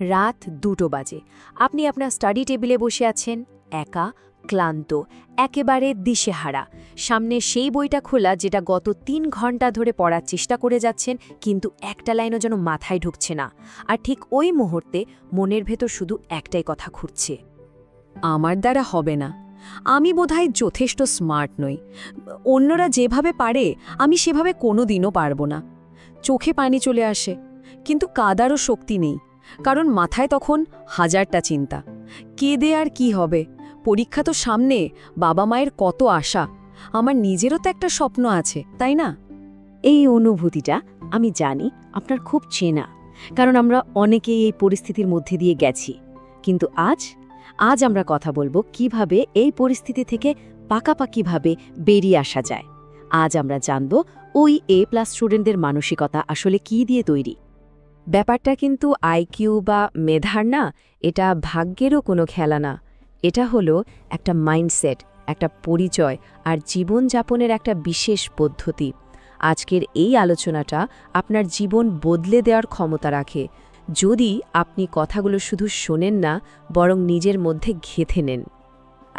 রাত 2টো বাজে। আপনি আপনার স্টাডি টেবিলে বসে আছেন, একা, ক্লান্ত, একেবারে দিশেহারা। সামনে সেই বইটা খোলা যেটা গত 3 ঘন্টা ধরে পড়ার চেষ্টা করে যাচ্ছেন, কিন্তু একটা লাইনও যেন মাথায় ঢুকছে না। আর ঠিক ওই মুহূর্তে মনের ভেতর শুধু একটাই কথা ঘুরছে, আমার দ্বারা হবে না। আমি বোধহয় যথেষ্ট স্মার্ট নই। অন্যরা যেভাবে পারে আমি সেভাবে কোনোদিনও পারব না। চোখে পানি চলে আসে, কিন্তু কাঁদারও শক্তি নেই, কারণ মাথায় তখন হাজারটা চিন্তা। কেঁদে আর কি হবে? পরীক্ষা তো সামনে, বাবা মায়ের কত আশা, আমার নিজেরও তো একটা স্বপ্ন আছে, তাই না? এই অনুভূতিটা আমি জানি আপনার খুব চেনা, কারণ আমরা অনেকেই এই পরিস্থিতির মধ্যে দিয়ে গেছি। কিন্তু আজ আমরা কথা বলবো কিভাবে এই পরিস্থিতি থেকে পাকাপাকিভাবে বেরিয়ে আসা যায়। আজ আমরা জানব ওই A+ স্টুডেন্টদের মানসিকতা আসলে কি দিয়ে তৈরি। ব্যাপারটা কিন্তু আইকিউ বা মেধার না, এটা ভাগ্যেরও কোনো খেলা না। এটা হলো একটা মাইন্ডসেট, একটা পরিচয় আর জীবনযাপনের একটা বিশেষ পদ্ধতি। আজকের এই আলোচনাটা আপনার জীবন বদলে দেওয়ার ক্ষমতা রাখে, যদি আপনি কথাগুলো শুধু শোনেন না, বরং নিজের মধ্যে গেঁথে নেন।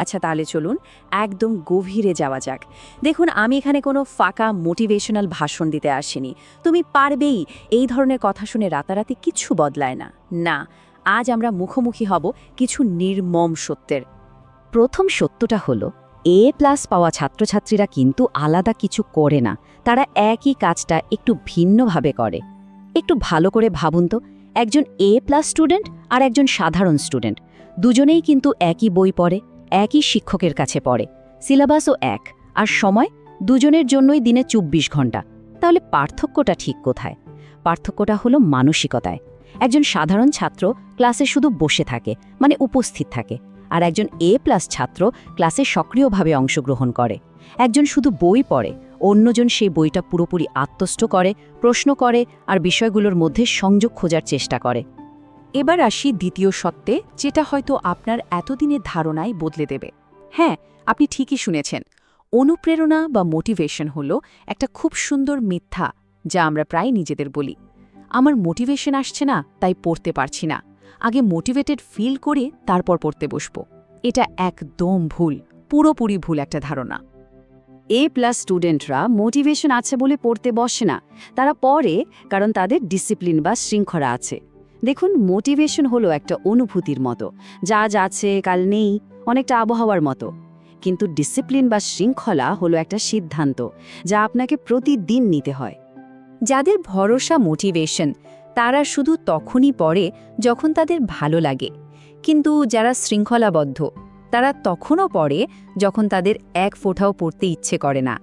আচ্ছা, তাহলে চলুন একদম গভীরে যাওয়া যাক। দেখুন, আমি এখানে কোনো ফাঁকা মোটিভেশনাল ভাষণ দিতে আসিনি। তুমি পারবেই এই ধরনের কথা শুনে রাতারাতি কিছু বদলায় না। না, আজ আমরা মুখোমুখি হব কিছু নির্মম সত্যের। প্রথম সত্যটা হলো, A+ পাওয়া ছাত্রছাত্রীরা কিন্তু আলাদা কিছু করে না, তারা একই কাজটা একটু ভিন্নভাবে করে। একটু ভালো করে ভাবুন তো, একজন A+ স্টুডেন্ট আর একজন সাধারণ স্টুডেন্ট, দুজনেই কিন্তু একই বই পড়ে, একই শিক্ষকের কাছে পড়ে, সিলেবাসও এক, আর সময় দুজনের জন্যই দিনে 24 ঘন্টা। তাহলে পার্থক্যটা ঠিক কোথায়? পার্থক্যটা হলো মানসিকতায়। একজন সাধারণ ছাত্র ক্লাসে শুধু বসে থাকে, মানে উপস্থিত থাকে, আর একজন A+ ছাত্র ক্লাসে সক্রিয়ভাবে অংশগ্রহণ করে। একজন শুধু বই পড়ে, অন্যজন সেই বইটা পুরোপুরি আত্মস্থ করে, প্রশ্ন করে আর বিষয়গুলোর মধ্যে সংযোগ খোঁজার চেষ্টা করে। এবার আসি দ্বিতীয় সত্যে, যেটা হয়তো আপনার এতদিনের ধারণাই বদলে দেবে। হ্যাঁ, আপনি ঠিকই শুনেছেন। অনুপ্রেরণা বা মোটিভেশন হলো একটা খুব সুন্দর মিথ্যা, যা আমরা প্রায় নিজেদের বলি। আমার মোটিভেশন আসছে না, তাই পড়তে পারছি না। আগে মোটিভেটেড ফিল করে তারপর পড়তে বসব। এটা একদম ভুল, পুরোপুরি ভুল একটা ধারণা। A+ স্টুডেন্টরা মোটিভেশন আছে বলে পড়তে বসে না, তারা পড়ে কারণ তাদের ডিসিপ্লিন বা শৃঙ্খলা আছে। দেখুন, মোটিভেশন হলো একটা অনুভূতির মতো, যা আজ আছে কাল নেই, অনেকটা আবহাওয়ার মতো। কিন্তু ডিসিপ্লিন বা শৃঙ্খলা হলো একটা সিদ্ধান্ত, যা আপনাকে প্রতিদিন নিতে হয়। যাদের ভরসা মোটিভেশন, তারা শুধু তখনই পড়ে যখন তাদের ভালো লাগে। কিন্তু যারা শৃঙ্খলাবদ্ধ, তারা তখনও পড়ে যখন তাদের এক ফোঁটাও পড়তে ইচ্ছে করে না।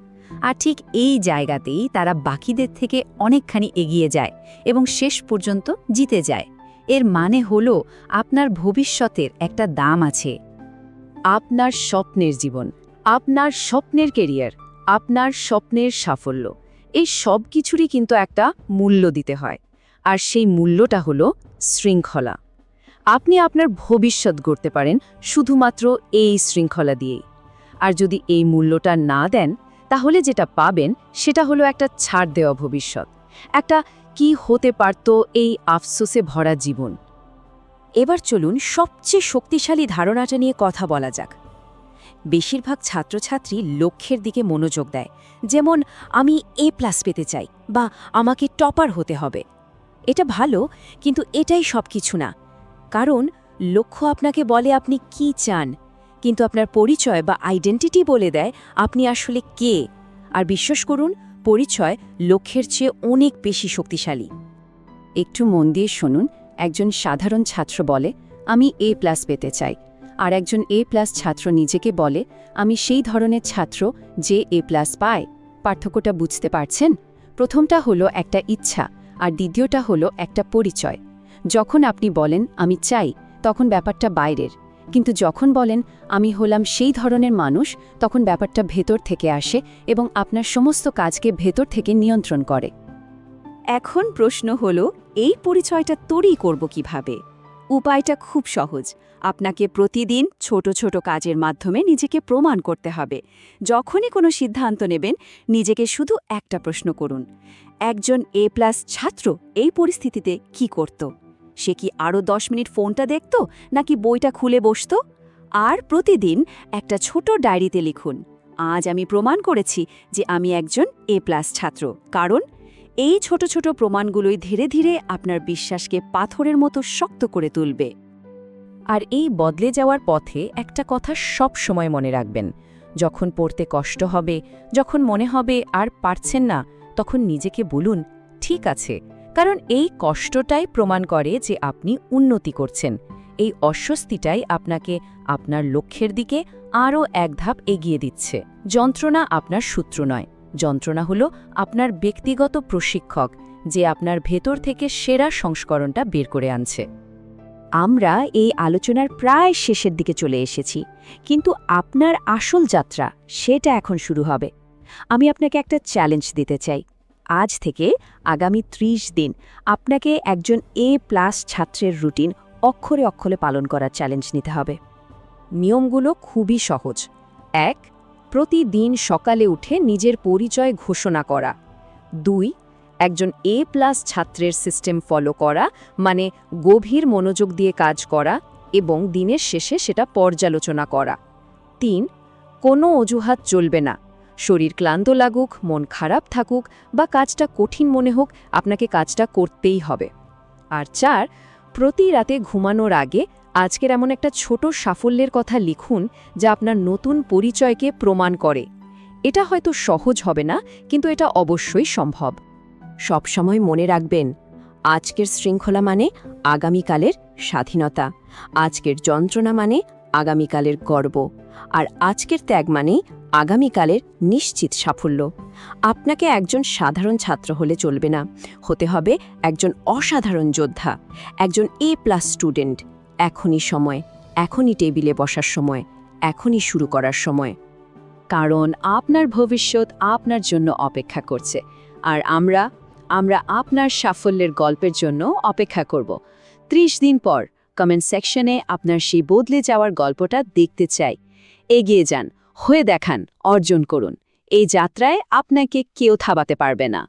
আর ঠিক এই জায়গাতেই তারা বাকিদের থেকে অনেকখানি এগিয়ে যায় এবং শেষ পর্যন্ত জিতে যায়। এর মানে হলো, আপনার ভবিষ্যতের একটা দাম আছে। আপনার স্বপ্নের জীবন, আপনার স্বপ্নের কেরিয়ার, আপনার স্বপ্নের সাফল্য, এই সব কিছুরই কিন্তু একটা মূল্য দিতে হয়। আর সেই মূল্যটা হলো শৃঙ্খলা। আপনি আপনার ভবিষ্যৎ গড়তে পারেন শুধুমাত্র এই শৃঙ্খলা দিয়েই। আর যদি এই মূল্যটা না দেন, তাহলে যেটা পাবেন সেটা হলো একটা ছাড় দেওয়া ভবিষ্যৎ, একটা কি হতে পারত এই আফসোসে ভরা জীবন। এবার চলুন সবচেয়ে শক্তিশালী ধারণাটা নিয়ে কথা বলা যাক। বেশিরভাগ ছাত্রছাত্রী লক্ষ্যের দিকে মনোযোগ দেয়, যেমন আমি A+ পেতে চাই বা আমাকে টপার হতে হবে। এটা ভালো, কিন্তু এটাই সব কিছু না। কারণ লক্ষ্য আপনাকে বলে আপনি কি চান, কিন্তু আপনার পরিচয় বা আইডেন্টিটি বলে দেয় আপনি আসলে কে। আর বিশ্বাস করুন, পরিচয় লক্ষ্যের চেয়ে অনেক বেশি শক্তিশালী। একটু মন দিয়ে শুনুন, একজন সাধারণ ছাত্র বলে আমি A+ পেতে চাই, আর একজন A+ ছাত্র নিজেকে বলে আমি সেই ধরনের ছাত্র যে A+ পায়। পার্থক্যটা বুঝতে পারছেন? প্রথমটা হলো একটা ইচ্ছা, আর দ্বিতীয়টা হলো একটা পরিচয়। যখন আপনি বলেন আমি চাই, তখন ব্যাপারটা বাইরের, কিন্তু যখন বলেন আমি হলাম সেই ধরনের মানুষ, তখন ব্যাপারটা ভেতর থেকে আসে এবং আপনার সমস্ত কাজকে ভেতর থেকে নিয়ন্ত্রণ করে। এখন প্রশ্ন হলো, এই পরিচয়টা তৈরি করব কিভাবে? উপায়টা খুব সহজ। আপনাকে প্রতিদিন ছোট ছোট কাজের মাধ্যমে নিজেকে প্রমাণ করতে হবে। যখনই কোনো সিদ্ধান্ত নেবেন, নিজেকে শুধু একটা প্রশ্ন করুন, একজন A+ ছাত্র এই পরিস্থিতিতে কি করত? সে কি আরও 10 মিনিট ফোনটা দেখত নাকি বইটা খুলে বসত? আর প্রতিদিন একটা ছোট ডায়েরিতে লিখুন, আজ আমি প্রমাণ করেছি যে আমি একজন A+ ছাত্র। কারণ এই ছোট ছোট প্রমাণগুলোই ধীরে ধীরে আপনার বিশ্বাসকে পাথরের মতো শক্ত করে তুলবে। আর এই বদলে যাওয়ার পথে একটা কথা সব সময় মনে রাখবেন, যখন পড়তে কষ্ট হবে, যখন মনে হবে আর পারছেন না, তখন নিজেকে বলুন ঠিক আছে, কারণ এই কষ্টটাই প্রমাণ করে যে আপনি উন্নতি করছেন। এই অস্বস্তিটাই আপনাকে আপনার লক্ষ্যের দিকে আরও এক ধাপ এগিয়ে দিচ্ছে। যন্ত্রণা আপনার শত্রু নয়, যন্ত্রণা হলো আপনার ব্যক্তিগত প্রশিক্ষক, যে আপনার ভেতর থেকে সেরা সংস্করণটা বের করে আনছে। আমরা এই আলোচনার প্রায় শেষের দিকে চলে এসেছি, কিন্তু আপনার আসল যাত্রা সেটা এখন শুরু হবে। আমি আপনাকে একটা চ্যালেঞ্জ দিতে চাই। আজ থেকে আগামী 30 দিন আপনাকে একজন A+ ছাত্রের রুটিন অক্ষরে অক্ষরে পালন করার চ্যালেঞ্জ নিতে হবে। নিয়মগুলো খুবই সহজ। 1. প্রতিদিন সকালে উঠে নিজের পরিচয় ঘোষণা করা। 2. একজন A+ ছাত্রের সিস্টেম ফলো করা, মানে গভীর মনোযোগ দিয়ে কাজ করা এবং দিনের শেষে সেটা পর্যালোচনা করা। 3. কোনো অজুহাত চলবে না। শরীর ক্লান্ত লাগুক, মন খারাপ থাকুক বা কাজটা কঠিন মনে হোক, আপনাকে কাজটা করতেই হবে। আর 4. প্রতি রাতে ঘুমানোর আগে আজকের এমন একটা ছোট সাফল্যের কথা লিখুন যা আপনার নতুন পরিচয়কে প্রমাণ করে। এটা হয়তো সহজ হবে না, কিন্তু এটা অবশ্যই সম্ভব। সবসময় মনে রাখবেন, আজকের শৃঙ্খলা মানে আগামীকালের স্বাধীনতা, আজকের যন্ত্রণা মানে আগামীকালের গর্ব, আর আজকের ত্যাগ মানেই আগামীকালের নিশ্চিত সাফল্য। আপনাকে একজন সাধারণ ছাত্র হলে চলবে না, হতে হবে একজন অসাধারণ যোদ্ধা, একজন A+ স্টুডেন্ট। এখনই সময়, এখনই টেবিলে বসার সময়, এখনই শুরু করার সময়। কারণ আপনার ভবিষ্যৎ আপনার জন্য অপেক্ষা করছে, আর আমরা আপনার সাফল্যের গল্পের জন্য অপেক্ষা করব। 30 দিন পর কমেন্ট সেকশনে আপনার সেই বদলে যাওয়ার গল্পটা দেখতে চাই। এগিয়ে যান, হয়ে দেখান, অর্জন করুন। এই যাত্রায় আপনাকে কেউ থামাতে পারবে না।